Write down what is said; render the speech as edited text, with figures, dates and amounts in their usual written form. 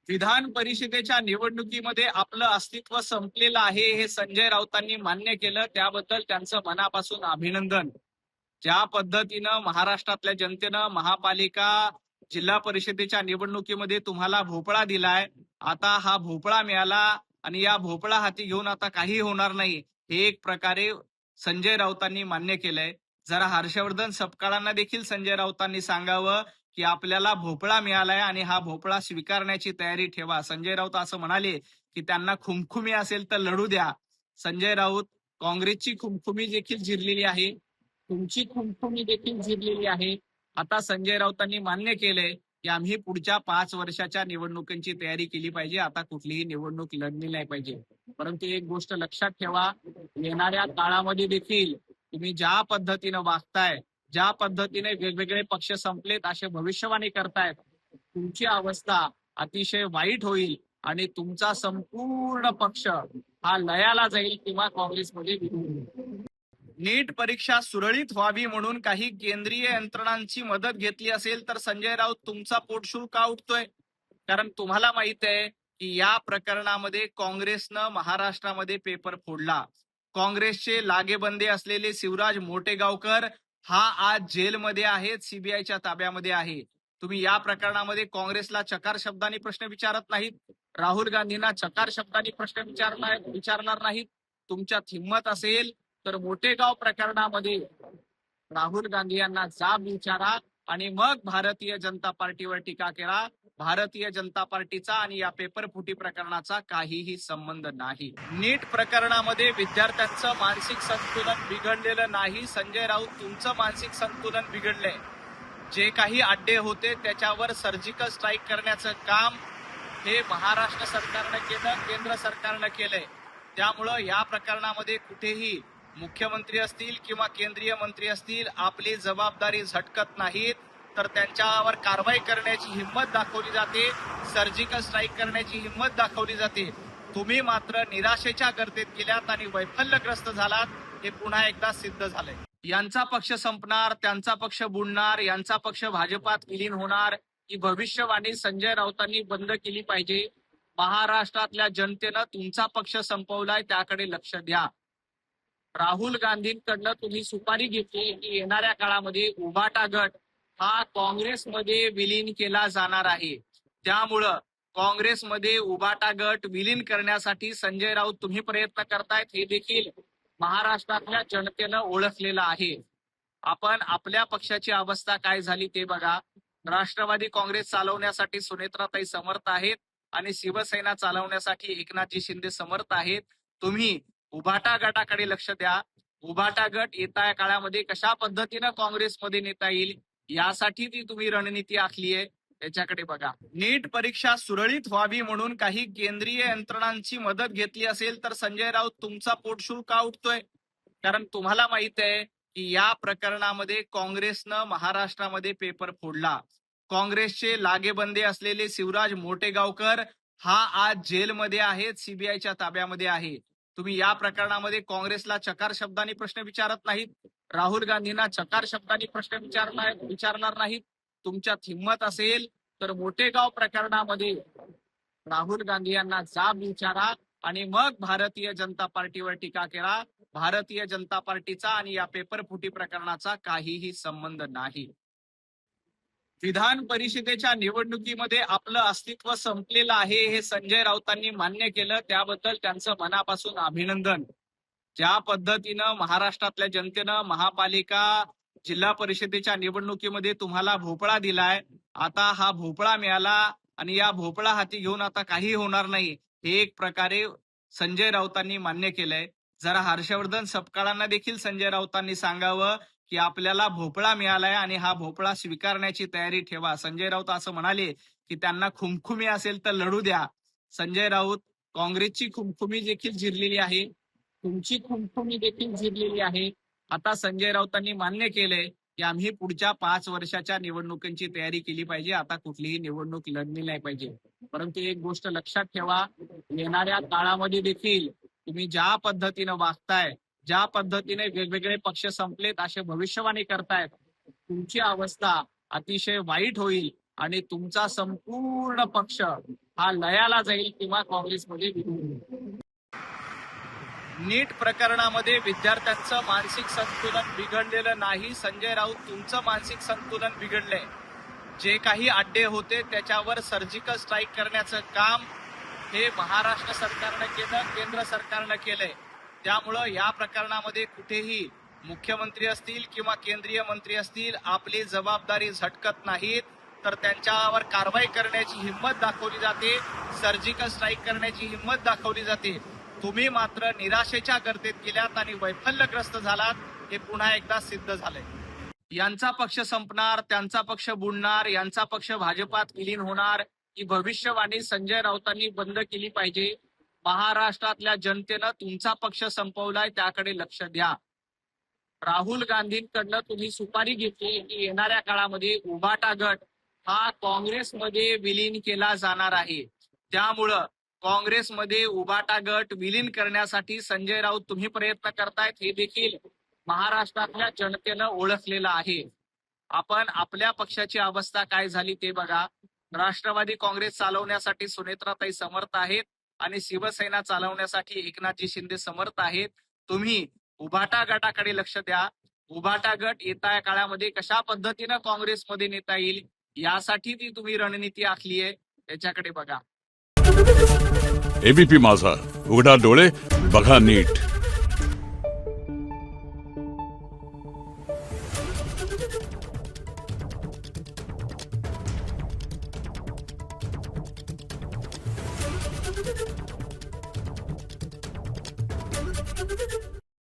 विधान परिषदेच्या निवडणुकीमध्ये आपलं अस्तित्व संपलेलं आहे हे संजय राऊतांनी मान्य केलं, त्याबद्दल त्यांचं मनापासून अभिनंदन. ज्या पद्धतीनं महाराष्ट्रातल्या जनतेनं महापालिका जिल्हा परिषदेच्या निवडणुकीमध्ये तुम्हाला भोपळा दिलाय, आता हा भोपळा मिळाला आणि या भोपळा हाती घेऊन आता काही होणार नाही, हे एक प्रकारे संजय राऊतांनी मान्य केलंय. जरा हर्षवर्धन सपकाळांना देखील संजय राऊतांनी सांगावं की आपल्याला भोपळा मिळालाय आणि हा भोपळा स्वीकारण्याची तयारी ठेवा. संजय राऊत असं म्हणाले की त्यांना खुमखुमी असेल तर लढू द्या. संजय राऊत, काँग्रेसची खुमखुमी देखील जिरलेली आहे, तुमची खुमखुमी देखील जिरलेली आहे. आता संजय राऊतांनी मान्य केलंय की आम्ही पुढच्या 5 वर्षाच्या निवडणुकांची तयारी केली पाहिजे, आता कुठलीही निवडणूक लढली नाही पाहिजे. परंतु एक गोष्ट लक्षात ठेवा, येणाऱ्या काळामध्ये देखील तुम्ही ज्या पद्धतीनं वागताय, ज्या पद्धतीने वेगवेगळे पक्ष संपलेत असे भविष्यवाणी करतायत, तुमची अवस्था अतिशय वाईट होईल आणि तुमचा संपूर्ण पक्ष हा लयाला जाईल किंवा काँग्रेसमध्ये विलीन होईल. नीट परीक्षा सुरळीत व्हावी म्हणून काही केंद्रीय यंत्रणांची मदत घेतली असेल तर संजय राऊत तुमचा पोटशूळ का उठतोय? कारण तुम्हाला माहित आहे की या प्रकरणामध्ये काँग्रेसनं महाराष्ट्रामध्ये पेपर फोडला. काँग्रेसचे लागेबंदे असलेले शिवराज मोटेगावकर हा आज जेलमध्ये आहेत, सीबीआयच्या ताब्यामध्ये आहे. तुम्ही या प्रकरणामध्ये काँग्रेसला चकार शब्दांनी प्रश्न विचारत नाहीत, राहुल गांधींना चकार शब्दांनी प्रश्न विचारणार नाहीत. तुमच्यात हिंमत असेल तर मोठेगाव प्रकरणामध्ये राहुल गांधी यांना जाब विचारा आणि मग भारतीय जनता पार्टीवर टीका करा. भारतीय जनता पार्टीचा आणि या पेपर फुटी प्रकरणाचा काहीही संबंध नाही. नीट प्रकरणामध्ये विद्यार्थ्यांचं मानसिक संतुलन बिघडलेलं नाही. संजय राऊत, तुमचं मानसिक संतुलन बिघडलंय. जे काही अड्डे होते त्याच्यावर सर्जिकल स्ट्राईक करण्याचं काम हे महाराष्ट्र सरकारनं केलं, केंद्र सरकारनं केलंय. त्यामुळं या प्रकरणामध्ये कुठेही मुख्यमंत्री असतील किंवा केंद्रीय मंत्री असतील, आपली जबाबदारी झटकत नाहीत, तर त्यांच्यावर कारवाई करण्याची हिंमत दाखवली जाते, सर्जिकल स्ट्राईक करण्याची हिंमत दाखवली जाते. तुम्ही मात्र निराशेच्या गर्दीत गेल्यात आणि वैफल्यग्रस्त झालात, हे पुन्हा एकदा सिद्ध झालंय. यांचा पक्ष संपणार, त्यांचा पक्ष बुडणार, यांचा पक्ष भाजपात विलीन होणार, ही भविष्यवाणी संजय राऊतांनी बंद केली पाहिजे. महाराष्ट्रातल्या जनतेनं तुमचा पक्ष संपवलाय, त्याकडे लक्ष द्या. राहुल गांधींकडनं तुम्ही सुपारी घेतली की येणाऱ्या काळामध्ये उभाटा गट हा काँग्रेसमध्ये विलीन केला जाणार आहे. त्यामुळं काँग्रेसमध्ये उभाटा गट विलीन करण्यासाठी संजय राऊत तुम्ही प्रयत्न करतायत, हे देखील महाराष्ट्रातल्या जनतेनं ओळखलेलं आहे. आपण आपल्या पक्षाची अवस्था काय झाली ते बघा. राष्ट्रवादी काँग्रेस चालवण्यासाठी सुनेत्राताई समर्थ आहेत आणि शिवसेना चालवण्यासाठी एकनाथजी शिंदे समर्थ आहेत. तुम्ही उभाटा गटाकडे लक्ष द्या. उभाटा गट येत्या काळामध्ये कशा पद्धतीनं काँग्रेसमध्ये नेता येईल यासाठी ती तुम्ही रणनीती आखली आहे, त्याच्याकडे बघा. नीट परीक्षा सुरळीत व्हावी म्हणून काही केंद्रीय यंत्रणांची मदत घेतली असेल तर संजय राऊत तुमचा पोटशूळ का उठतोय? कारण तुम्हाला माहित आहे की या प्रकरणामध्ये काँग्रेसनं महाराष्ट्रामध्ये पेपर फोडला. काँग्रेसचे लागेबंदे असलेले शिवराज मोटेगावकर हा आज जेलमध्ये आहेत, सीबीआयच्या ताब्यामध्ये आहे. तुम्ही या प्रकरणामध्ये काँग्रेसला चकार शब्दांनी प्रश्न विचारत नाहीत, राहुल गांधींना चकार शब्दांनी प्रश्न विचारणार नाहीत. तुमच्यात हिंमत असेल तर मोठेगाव प्रकरणामध्ये राहुल गांधी यांना जाब विचारा आणि मग भारतीय जनता पार्टीवर टीका करा. भारतीय जनता पार्टीचा आणि या पेपर फुटी प्रकरणाचा काहीही संबंध नाही. विधान परिषदेच्या निवडणुकीमध्ये आपलं अस्तित्व संपलेलं आहे हे संजय राऊतांनी मान्य केलं, त्याबद्दल त्यांचं मनापासून अभिनंदन. ज्या पद्धतीनं महाराष्ट्रातल्या जनतेनं महापालिका जिल्हा परिषदेच्या निवडणुकीमध्ये तुम्हाला भोपळा दिलाय, आता हा भोपळा मिळाला आणि या भोपळा हाती घेऊन आता काही होणार नाही, हे एक प्रकारे संजय राऊतांनी मान्य केलंय. जरा हर्षवर्धन सपकाळांना देखील संजय राऊतांनी सांगावं की आपल्याला भोपळा मिळालाय आणि हा भोपळा स्वीकारण्याची तयारी ठेवा. संजय राऊत असं म्हणाले की त्यांना खुमखुमी असेल तर लढू द्या. संजय राऊत, काँग्रेसची खुमखुमी देखील जिरलेली आहे, तुमची खुमखुमी देखील जिरलेली आहे. आता संजय राऊतांनी मान्य केलंय की आम्ही पुढच्या 5 वर्षाच्या निवडणुकांची तयारी केली पाहिजे, आता कुठलीही निवडणूक लढली नाही पाहिजे. परंतु एक गोष्ट लक्षात ठेवा, येणाऱ्या काळामध्ये देखील तुम्ही ज्या पद्धतीनं वागताय, ज्या पद्धतीने वेगवेगळे पक्ष संपलेत असे भविष्यवाणी करतायत, तुमची अवस्था अतिशय वाईट होईल आणि तुमचा संपूर्ण पक्ष हा लयाला जाईल किंवा काँग्रेसमध्ये विलीन. नीट प्रकरणामध्ये विद्यार्थ्यांचं मानसिक संतुलन बिघडलेलं नाही. संजय राऊत, तुमचं मानसिक संतुलन बिघडलंय. जे काही अड्डे होते त्याच्यावर सर्जिकल स्ट्राईक करण्याचं काम हे महाराष्ट्र सरकारनं केलं, केंद्र सरकारनं केलंय. त्यामुळं या प्रकरणामध्ये कुठेही मुख्यमंत्री असतील किंवा केंद्रीय मंत्री असतील, आपली जबाबदारी झटकत नाहीत, तर त्यांच्यावर कारवाई करण्याची हिंमत दाखवली जाते, सर्जिकल स्ट्राईक करण्याची हिंमत दाखवली जाते. तुम्ही मात्र निराशेच्या गर्दीत गेल्यात आणि वैफल्यग्रस्त झालात, हे पुन्हा एकदा सिद्ध झालंय. यांचा पक्ष संपणार, त्यांचा पक्ष बुडणार, यांचा पक्ष भाजपात विलीन होणार, ही भविष्यवाणी संजय राऊतांनी बंद केली पाहिजे. महाराष्ट्रातल्या जनतेनं तुमचा पक्ष संपवलाय, त्याकडे लक्ष द्या. राहुल गांधींकडनं तुम्ही सुपारी घेतली की येणाऱ्या काळामध्ये उभाटा गट हा काँग्रेसमध्ये विलीन केला जाणार आहे. त्यामुळं काँग्रेसमध्ये उभाटा गट विलीन करण्यासाठी संजय राऊत तुम्ही प्रयत्न करतायत, हे देखील महाराष्ट्रातल्या जनतेनं ओळखलेलं आहे. आपण आपल्या पक्षाची अवस्था काय झाली ते बघा. राष्ट्रवादी काँग्रेस चालवण्यासाठी सुनेत्राताई समर्थ आहेत आणि शिवसेना चालवण्यासाठी एकनाथजी शिंदे समर्थ आहेत. तुम्ही उभाटा गटाकडे लक्ष द्या. उभाटा गट येत्या काळामध्ये कशा पद्धतीनं काँग्रेसमध्ये नेता येईल यासाठी ती तुम्ही रणनीती आखली आहे, त्याच्याकडे बघा. एबीपी माझा, उघडा डोळे बघा नीट.